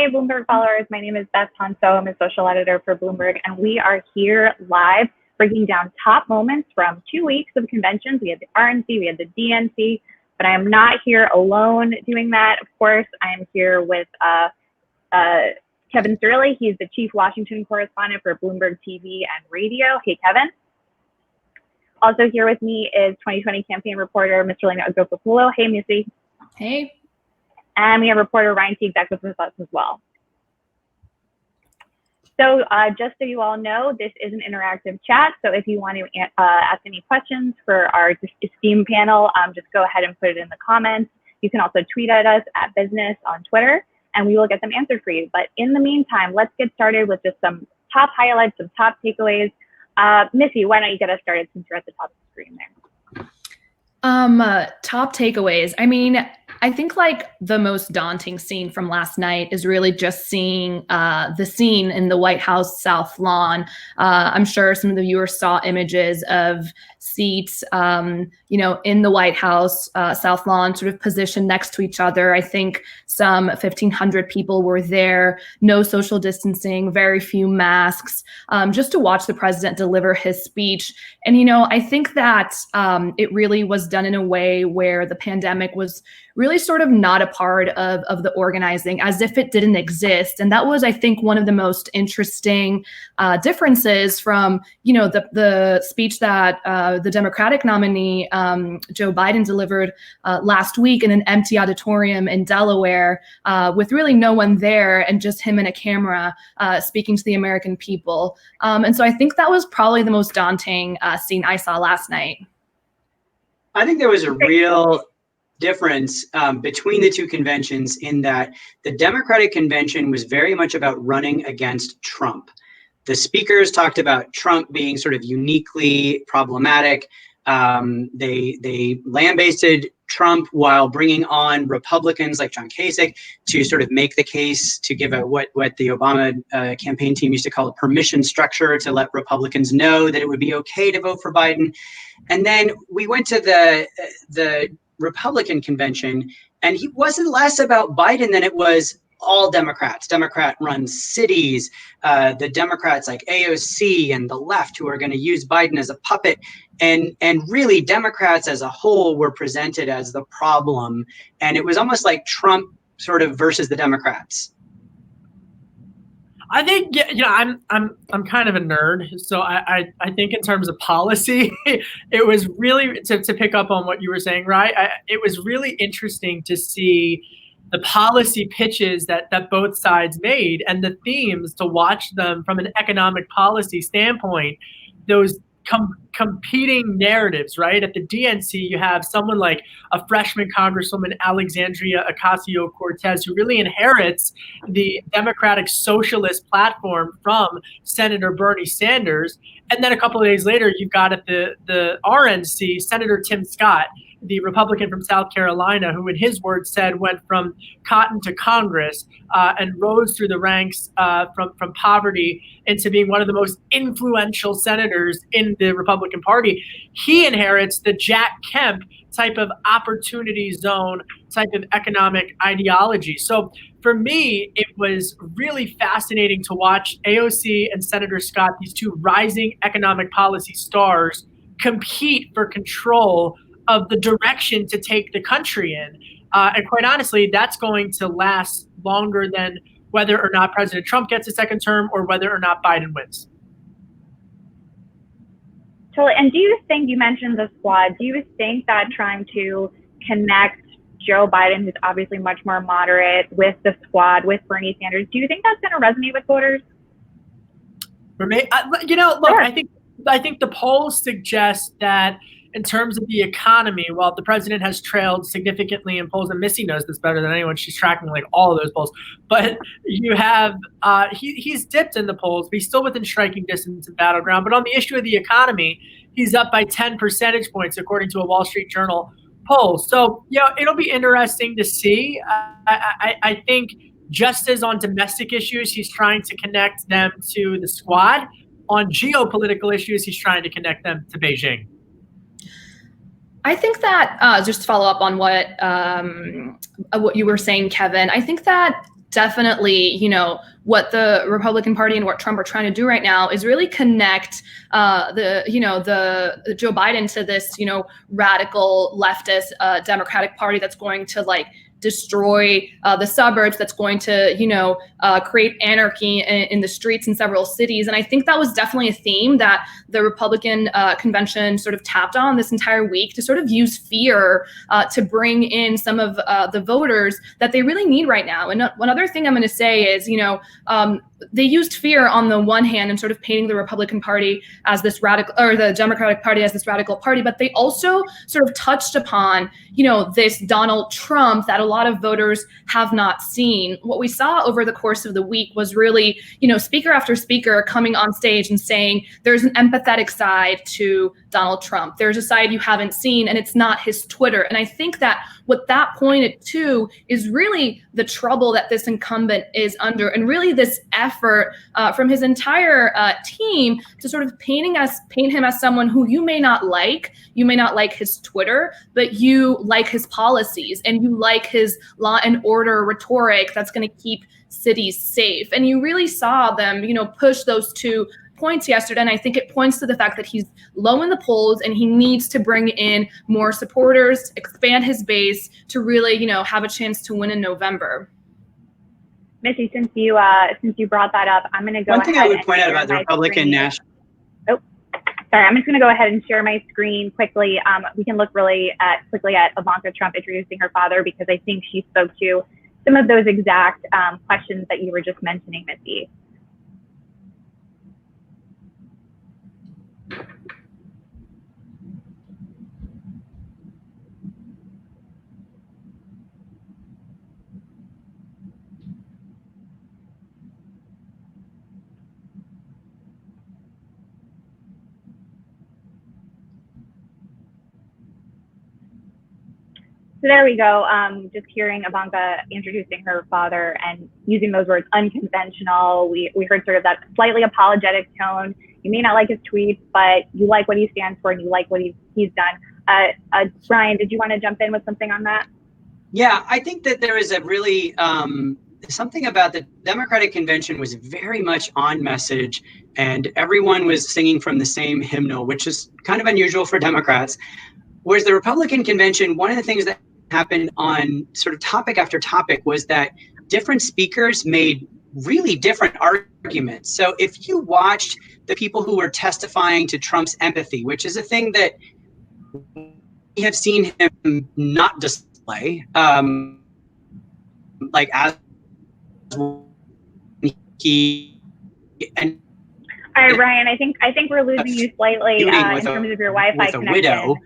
Hey, Bloomberg followers. My name is Beth Ponso. I'm a social editor for Bloomberg, and we are here live breaking down top moments from 2 weeks of conventions. We had the RNC, we had the DNC, but I am not here alone doing that. Of course, I am here with Kevin Sterling. He's the chief Washington correspondent for Bloomberg TV and radio. Hey, Kevin. Also here with me is 2020 campaign reporter, Mr. Lena Agopoulos. Hey, Missy. Hey. And we have reporter Ryan Teague back with us as well. So just so you all know, this is an interactive chat. So if you want to ask any questions for our esteemed panel, just go ahead and put it in the comments. You can also tweet at us at Business on Twitter, and we will get them answered for you. But in the meantime, let's get started with just some top highlights, some top takeaways. Missy, why don't you get us started since you're at the top of the screen there? Top takeaways. I mean, I think like the most daunting scene from last night is really just seeing the scene in the White House South Lawn. I'm sure some of the viewers saw images of seats, in the White House South Lawn, sort of positioned next to each other. I think some 1,500 people were there, no social distancing, very few masks, just to watch the president deliver his speech. And, I think that it really was done in a way where the pandemic was really sort of not a part of the organizing, as if it didn't exist. And that was, I think, one of the most interesting differences from, the speech that the Democratic nominee, Joe Biden, delivered last week in an empty auditorium in Delaware with really no one there and just him and a camera speaking to the American people. And so I think that was probably the most daunting scene I saw last night. I think there was a real difference between the two conventions in that the Democratic convention was very much about running against Trump. The speakers talked about Trump being sort of uniquely problematic. They lambasted Trump while bringing on Republicans like John Kasich to sort of make the case to give what the Obama campaign team used to call a permission structure to let Republicans know that it would be okay to vote for Biden. And then we went to the Republican convention, and he wasn't less about Biden than it was all Democrats, Democrat-run cities, the Democrats like AOC and the left who are going to use Biden as a puppet. And really, Democrats as a whole were presented as the problem. And it was almost like Trump sort of versus the Democrats. I think, I'm kind of a nerd. So I think in terms of policy, it was really, to pick up on what you were saying, right? It was really interesting to see the policy pitches that both sides made and the themes, to watch them from an economic policy standpoint, those competing narratives, right? At the DNC, you have someone like a freshman Congresswoman, Alexandria Ocasio-Cortez, who really inherits the Democratic Socialist platform from Senator Bernie Sanders. And then a couple of days later, you've got at the RNC, Senator Tim Scott, the Republican from South Carolina, who in his words said went from cotton to Congress and rose through the ranks from poverty into being one of the most influential senators in the Republican Party. He inherits the Jack Kemp type of opportunity zone type of economic ideology. So for me, it was really fascinating to watch AOC and Senator Scott, these two rising economic policy stars, compete for control of the direction to take the country in. And quite honestly, that's going to last longer than whether or not President Trump gets a second term or whether or not Biden wins. Totally. And do you think, you mentioned the squad, do you think that trying to connect Joe Biden, who's obviously much more moderate, with the squad, with Bernie Sanders, do you think that's going to resonate with voters? For me, look, sure. I think the polls suggest that in terms of the economy, while the president has trailed significantly in polls, and Missy knows this better than anyone, she's tracking like all of those polls, but you have, he's dipped in the polls, but he's still within striking distance of battleground. But on the issue of the economy, he's up by 10 percentage points, according to a Wall Street Journal poll. So, it'll be interesting to see. I think just as on domestic issues, he's trying to connect them to the squad, on geopolitical issues, he's trying to connect them to Beijing. I think that just to follow up on what you were saying, Kevin, I think that definitely, what the Republican Party and what Trump are trying to do right now is really connect the Joe Biden to this, radical leftist Democratic Party that's going to destroy the suburbs, that's going to, create anarchy in the streets in several cities. And I think that was definitely a theme that the Republican convention sort of tapped on this entire week, to sort of use fear to bring in some of the voters that they really need right now. And one other thing I'm going to say is, they used fear on the one hand and sort of painting the Republican Party as this radical, or the Democratic Party as this radical party, but they also sort of touched upon, this Donald Trump that a lot of voters have not seen. What we saw over the course of the week was really, speaker after speaker coming on stage and saying there's an empathetic side to Donald Trump. There's a side you haven't seen, and it's not his Twitter. And I think that what that pointed to is really the trouble that this incumbent is under, and really this effort from his entire team to sort of paint him as someone who you may not like his Twitter, but you like his policies, and you like his law and order rhetoric that's going to keep cities safe. And you really saw them, push those two points yesterday. And I think it points to the fact that he's low in the polls, and he needs to bring in more supporters, expand his base to really, have a chance to win in November. Missy, since you brought that up, I'm going to go ahead. One thing I would point out about the Republican National. Sorry, I'm just going to go ahead and share my screen quickly. We can look really quickly at Ivanka Trump introducing her father, because I think she spoke to some of those exact questions that you were just mentioning, Missy. So there we go. Just hearing Ivanka introducing her father and using those words, unconventional. We heard sort of that slightly apologetic tone. You may not like his tweets, but you like what he stands for, and you like what he's done. Ryan, did you want to jump in with something on that? Yeah, I think that there is a really something about the Democratic convention was very much on message, and everyone was singing from the same hymnal, which is kind of unusual for Democrats. Whereas the Republican convention, one of the things that happened on sort of topic after topic was that different speakers made really different arguments. So if you watched the people who were testifying to Trump's empathy, which is a thing that we have seen him not display, as he and all right, Ryan, I think we're losing you slightly in terms of your Wi-Fi connection. Widow.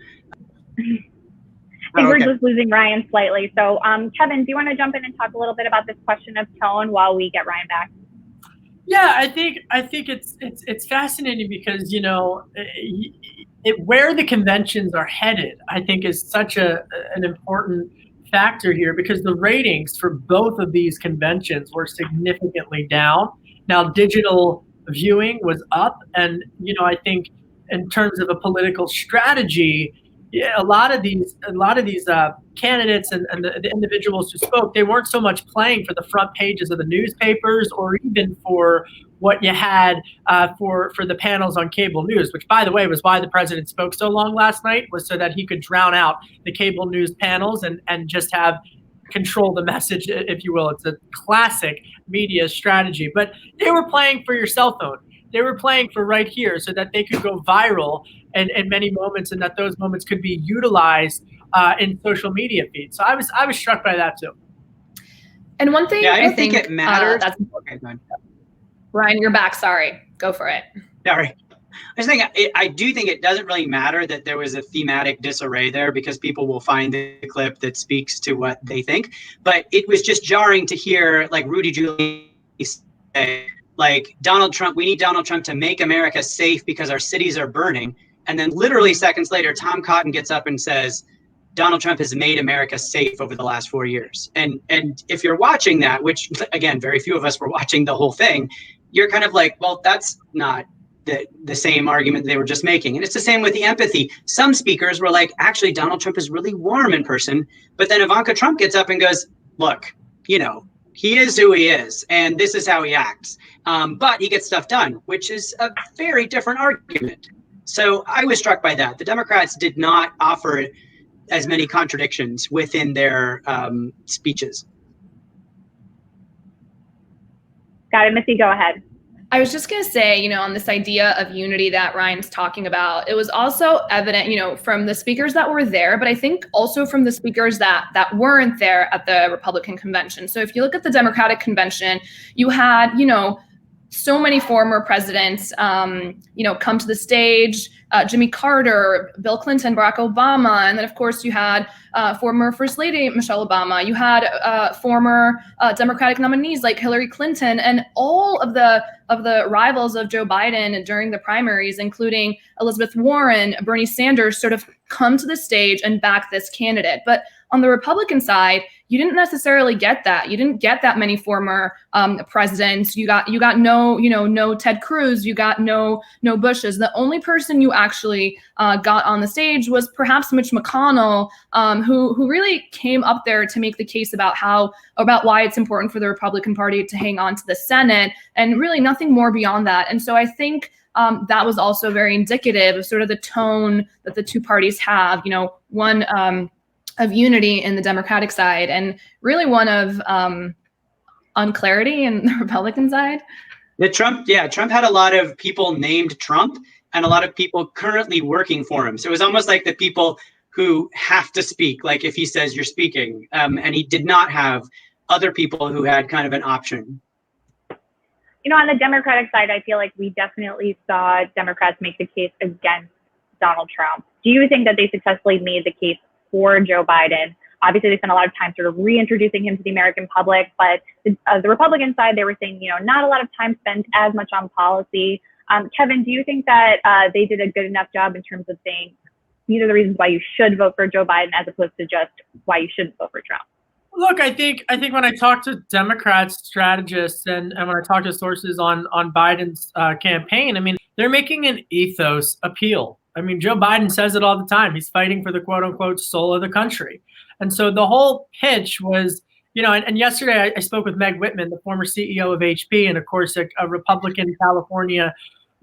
I think we're just losing Ryan slightly. So, Kevin, do you want to jump in and talk a little bit about this question of tone while we get Ryan back? Yeah, I think it's fascinating because where the conventions are headed, I think, is such an important factor here, because the ratings for both of these conventions were significantly down. Now, digital viewing was up, and I think in terms of a political strategy, a lot of these candidates and the individuals who spoke, they weren't so much playing for the front pages of the newspapers, or even for what you had for the panels on cable news, which, by the way, was why the president spoke so long last night, was so that he could drown out the cable news panels and just control the message, if you will. It's a classic media strategy. But they were playing for your cell phone. They were playing for right here so that they could go viral in many moments, and that those moments could be utilized in social media feeds. So I was struck by that too. And one thing I think it matters. That's okay, Ryan, you're back. Sorry. Go for it. Sorry. I do think it doesn't really matter that there was a thematic disarray there, because people will find the clip that speaks to what they think. But it was just jarring to hear Rudy Giuliani say, Donald Trump, we need Donald Trump to make America safe because our cities are burning. And then literally seconds later, Tom Cotton gets up and says, Donald Trump has made America safe over the last 4 years. And if you're watching that, which, again, very few of us were watching the whole thing, you're kind of well, that's not the same argument they were just making. And it's the same with the empathy. Some speakers were actually, Donald Trump is really warm in person. But then Ivanka Trump gets up and goes, look, He is who he is, and this is how he acts. But he gets stuff done, which is a very different argument. So I was struck by that. The Democrats did not offer as many contradictions within their speeches. Got it, Missy, go ahead. I was just going to say, on this idea of unity that Ryan's talking about, it was also evident, from the speakers that were there, but I think also from the speakers that weren't there at the Republican convention. So if you look at the Democratic convention, you had, so many former presidents, come to the stage, Jimmy Carter, Bill Clinton, Barack Obama. And then, of course, you had former First Lady Michelle Obama. You had former Democratic nominees like Hillary Clinton, and all of the rivals of Joe Biden during the primaries, including Elizabeth Warren, Bernie Sanders, sort of come to the stage and back this candidate. But on the Republican side, you didn't necessarily get that. You didn't get that many former presidents. You got no Ted Cruz. You got no Bushes. The only person you actually got on the stage was perhaps Mitch McConnell, who really came up there to make the case about why it's important for the Republican Party to hang on to the Senate, and really nothing more beyond that. And so I think that was also very indicative of sort of the tone that the two parties have. One of unity in the Democratic side, and really one of unclarity in the Republican side. Trump had a lot of people named Trump and a lot of people currently working for him. So it was almost like the people who have to speak, like if he says you're speaking, and he did not have other people who had kind of an option. On the Democratic side, I feel like we definitely saw Democrats make the case against Donald Trump. Do you think that they successfully made the case for Joe Biden? Obviously, they spent a lot of time sort of reintroducing him to the American public, but the Republican side, they were saying, not a lot of time spent as much on policy. Kevin, do you think that they did a good enough job in terms of saying these are the reasons why you should vote for Joe Biden as opposed to just why you shouldn't vote for Trump? Look, I think when I talk to Democrats, strategists, and when I talk to sources on Biden's campaign, they're making an ethos appeal. Joe Biden says it all the time. He's fighting for the quote unquote soul of the country. And so the whole pitch was, and yesterday I spoke with Meg Whitman, the former CEO of HP, and of course a Republican California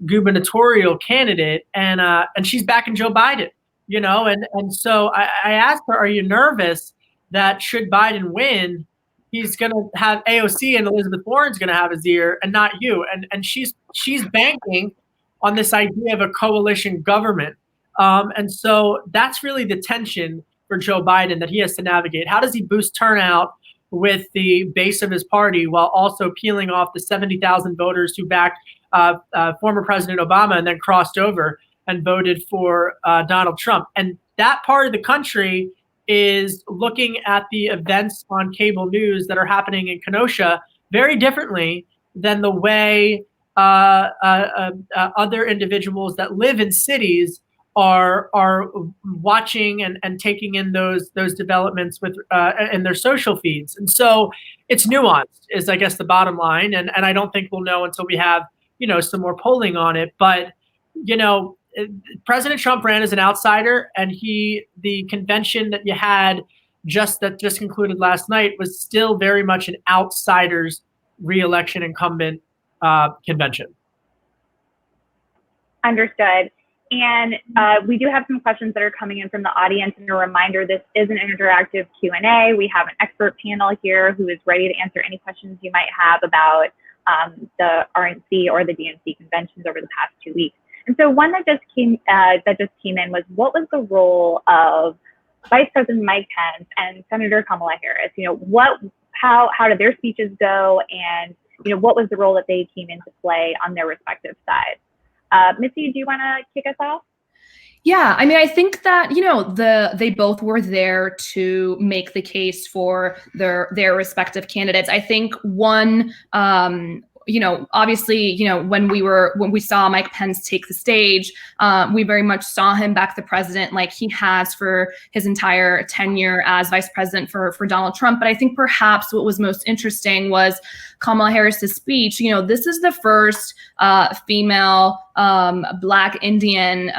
gubernatorial candidate, and she's backing Joe Biden, and so I asked her, are you nervous that should Biden win, he's going to have AOC and Elizabeth Warren's going to have his ear and not you? And she's banking on this idea of a coalition government. And so that's really the tension for Joe Biden that he has to navigate. How does he boost turnout with the base of his party while also peeling off the 70,000 voters who backed former President Obama and then crossed over and voted for Donald Trump? And that part of the country is looking at the events on cable news that are happening in Kenosha very differently than the way other individuals that live in cities are watching and taking in those developments with in their social feeds. And so it's nuanced is, I guess, the bottom line. And I don't think we'll know until we have, some more polling on it. But, President Trump ran as an outsider, and the convention that you had just concluded last night was still very much an outsider's re-election incumbent convention. Understood. And we do have some questions that are coming in from the audience. And a reminder, this is an interactive Q&A. We have an expert panel here who is ready to answer any questions you might have about the RNC or the DNC conventions over the past 2 weeks. And so one that just came in was, what was the role of Vice President Mike Pence and Senator Kamala Harris? How did their speeches go, and what was the role that they came into play on their respective sides? Missy, do you want to kick us off? Yeah, I think that, they both were there to make the case for their respective candidates. I think one, obviously, when we saw Mike Pence take the stage, we very much saw him back the president like he has for his entire tenure as vice president for Donald Trump. But I think perhaps what was most interesting was Kamala Harris's speech, this is the first female Black Indian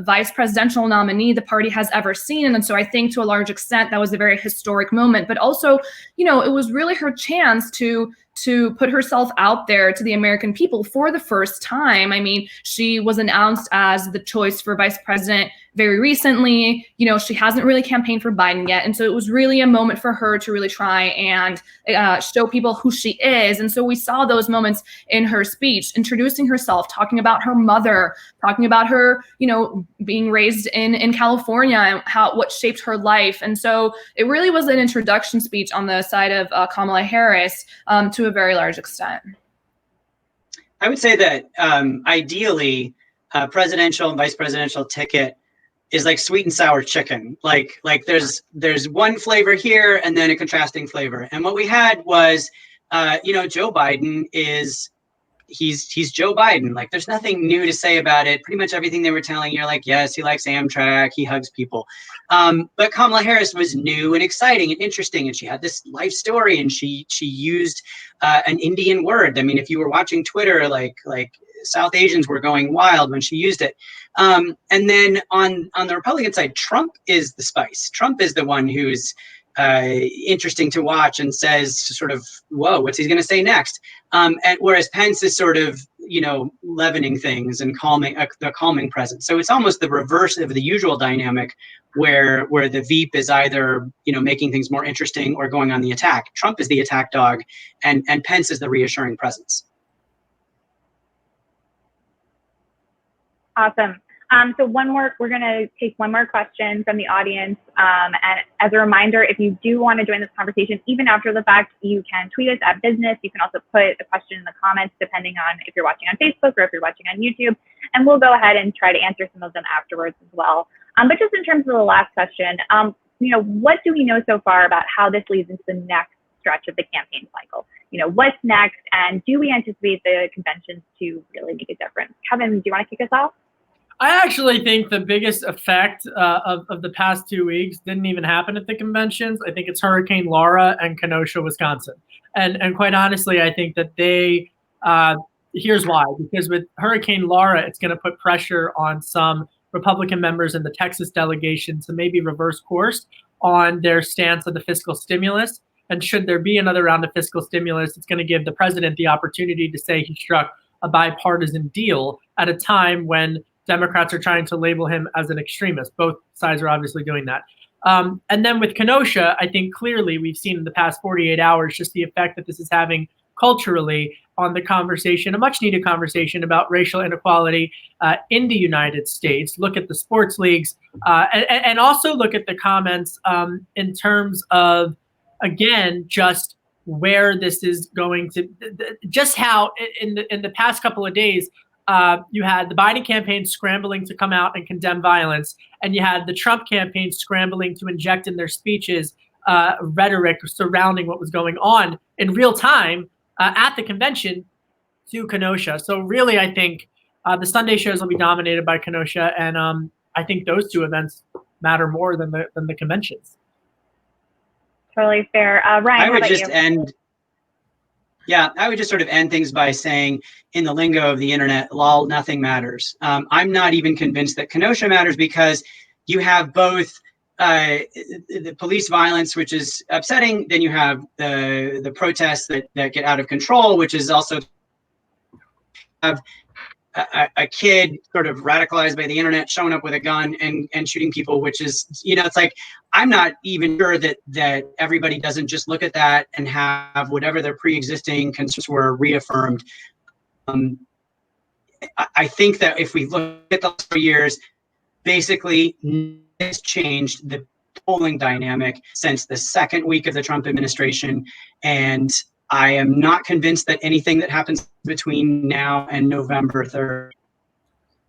vice presidential nominee the party has ever seen. And so I think to a large extent that was a very historic moment, but also, it was really her chance to put herself out there to the American people for the first time. I mean, she was announced as the choice for vice president very recently. She hasn't really campaigned for Biden yet. And so it was really a moment for her to really try and show people who she is. And so we saw those moments in her speech, introducing herself, talking about her mother, talking about her, being raised in California and what shaped her life. And so it really was an introduction speech on the side of Kamala Harris to a very large extent. I would say that ideally, presidential and vice presidential ticket is like sweet and sour chicken. Like there's one flavor here and then a contrasting flavor. And what we had was, Joe Biden he's Joe Biden. Like there's nothing new to say about it. Pretty much everything they were telling you, like, yes, he likes Amtrak, he hugs people. But Kamala Harris was new and exciting and interesting, and she had this life story, and she used an Indian word. I mean, if you were watching Twitter, like South Asians were going wild when she used it. And then on the Republican side, Trump is the spice. Trump is the one who's interesting to watch and says sort of, whoa, what's he going to say next? And whereas Pence is sort of, leavening things and the calming presence. So it's almost the reverse of the usual dynamic where the Veep is either, making things more interesting or going on the attack. Trump is the attack dog and Pence is the reassuring presence. Awesome. So we're going to take one more question from the audience. And as a reminder, if you do want to join this conversation, even after the fact, you can tweet us at business. You can also put a question in the comments, depending on if you're watching on Facebook or if you're watching on YouTube. And we'll go ahead and try to answer some of them afterwards as well. But just in terms of the last question, what do we know so far about how this leads into the next stretch of the campaign cycle? What's next? And do we anticipate the conventions to really make a difference? Kevin, do you want to kick us off? I actually think the biggest effect of the past 2 weeks didn't even happen at the conventions. I think it's Hurricane Laura and Kenosha, Wisconsin. And quite honestly, I think that here's why. Because with Hurricane Laura, it's going to put pressure on some Republican members in the Texas delegation to maybe reverse course on their stance on the fiscal stimulus. And should there be another round of fiscal stimulus, it's going to give the president the opportunity to say he struck a bipartisan deal at a time when Democrats are trying to label him as an extremist. Both sides are obviously doing that. And then with Kenosha, I think clearly we've seen in the past 48 hours just the effect that this is having culturally on the conversation, a much needed conversation about racial inequality in the United States. Look at the sports leagues and also look at the comments in terms of, again, just where this is going to, just how in the past couple of days, you had the Biden campaign scrambling to come out and condemn violence, and you had the Trump campaign scrambling to inject in their speeches rhetoric surrounding what was going on in real time at the convention to Kenosha. So really, I think the Sunday shows will be dominated by Kenosha, and I think those two events matter more than the conventions. Totally fair. Ryan, I would how about just you? end. Yeah, I would just sort of end things by saying, in the lingo of the internet, lol, nothing matters. I'm not even convinced that Kenosha matters because you have both the police violence, which is upsetting. Then you have the protests that get out of control, which is also have a kid sort of radicalized by the internet showing up with a gun and shooting people, which is, it's like, I'm not even sure that everybody doesn't just look at that and have whatever their pre-existing concerns were reaffirmed. I think that if we look at the last 4 years, basically it's changed the polling dynamic since the second week of the Trump administration. And I am not convinced that anything that happens between now and November 3rd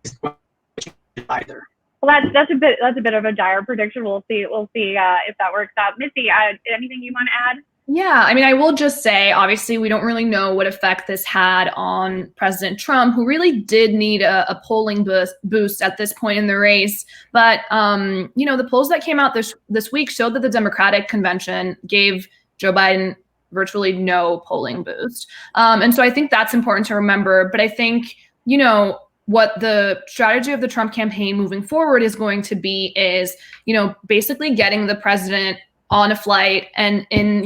is going to change either. Well, that's a bit of a dire prediction. We'll see if that works out. Missy, anything you want to add? Yeah, I mean, I will just say, obviously, we don't really know what effect this had on President Trump, who really did need a polling boost at this point in the race. But, the polls that came out this week showed that the Democratic convention gave Joe Biden virtually no polling boost. And so I think that's important to remember. But I think, what the strategy of the Trump campaign moving forward is going to be is, basically getting the president on a flight and in,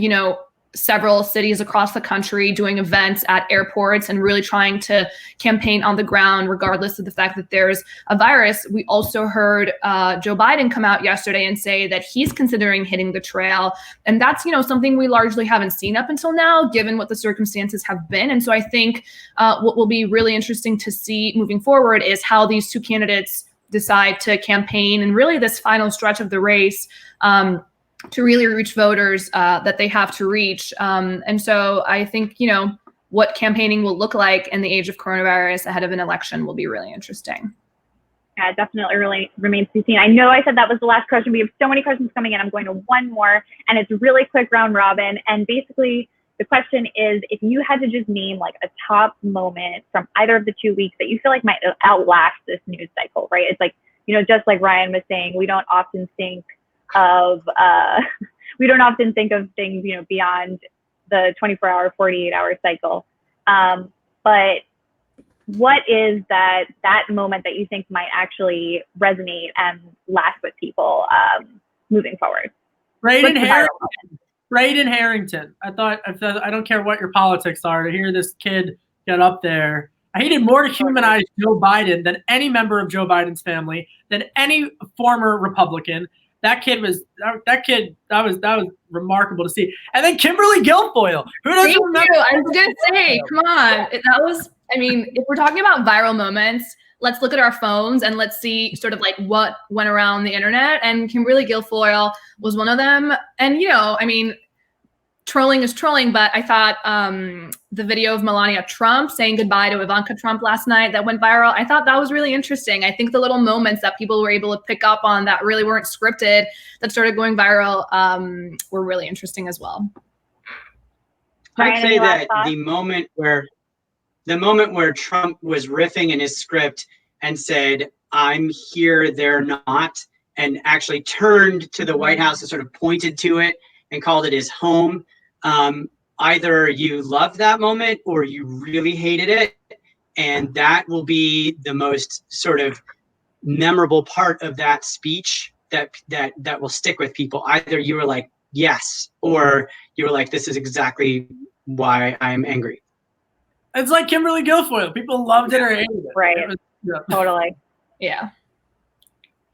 several cities across the country, doing events at airports and really trying to campaign on the ground, regardless of the fact that there's a virus. We also heard Joe Biden come out yesterday and say that he's considering hitting the trail. And that's, something we largely haven't seen up until now, given what the circumstances have been. And so I think what will be really interesting to see moving forward is how these two candidates decide to campaign and really this final stretch of the race to really reach voters that they have to reach. And so I think, what campaigning will look like in the age of coronavirus ahead of an election will be really interesting. Yeah, it definitely really remains to be seen. I know I said that was the last question. We have so many questions coming in. I'm going to one more, and it's really quick round robin. And basically, the question is, if you had to just name like a top moment from either of the 2 weeks that you feel like might outlast this news cycle, right? It's like, just like Ryan was saying, we don't often think of things, beyond the 24-hour, 48-hour cycle. But what is that moment that you think might actually resonate and last with people moving forward? Raid in Harrington. I don't care what your politics are, to hear this kid get up there. I hated more to humanize Joe Biden than any member of Joe Biden's family, than any former Republican. That was remarkable to see. And then Kimberly Guilfoyle. Who doesn't remember? I was gonna say, come on. If we're talking about viral moments, let's look at our phones and let's see sort of like what went around the internet. And Kimberly Guilfoyle was one of them. And trolling is trolling, but I thought the video of Melania Trump saying goodbye to Ivanka Trump last night that went viral, I thought that was really interesting. I think the little moments that people were able to pick up on that really weren't scripted, that started going viral, were really interesting as well. I'd say that the moment where Trump was riffing in his script and said, "I'm here, they're not," and actually turned to the White House and sort of pointed to it and called it his home. Either you loved that moment or you really hated it. And that will be the most sort of memorable part of that speech that will stick with people. Either you were like, yes, or you were like, this is exactly why I'm angry. It's like Kimberly Guilfoyle. People loved it or hated it. Right. Totally. Yeah.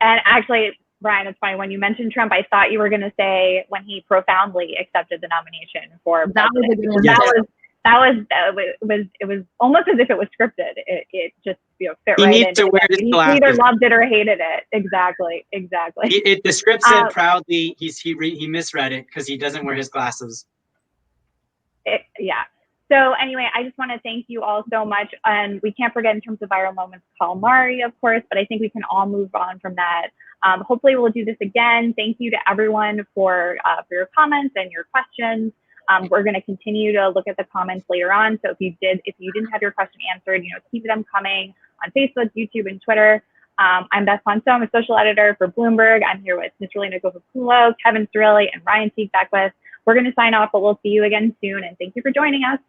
And actually, Brian, it's funny, when you mentioned Trump, I thought you were going to say when he profoundly accepted the nomination for president. It was almost as if it was scripted. It just fit he right needs in. To wear his he glasses. either loved it or hated it. Exactly. The script said proudly he misread it because he doesn't wear his glasses. Yeah. So anyway, I just want to thank you all so much. And we can't forget, in terms of viral moments, Calamari, of course, but I think we can all move on from that. Hopefully we'll do this again. Thank you to everyone for your comments and your questions. We're going to continue to look at the comments later on. So if you didn't have your question answered, keep them coming on Facebook, YouTube, and Twitter. I'm Beth Ponso. I'm a social editor for Bloomberg. I'm here with Ms. Relina Gopapulo, Kevin Cirilli, and Ryan Teague Beckwith. We're going to sign off, but we'll see you again soon. And thank you for joining us.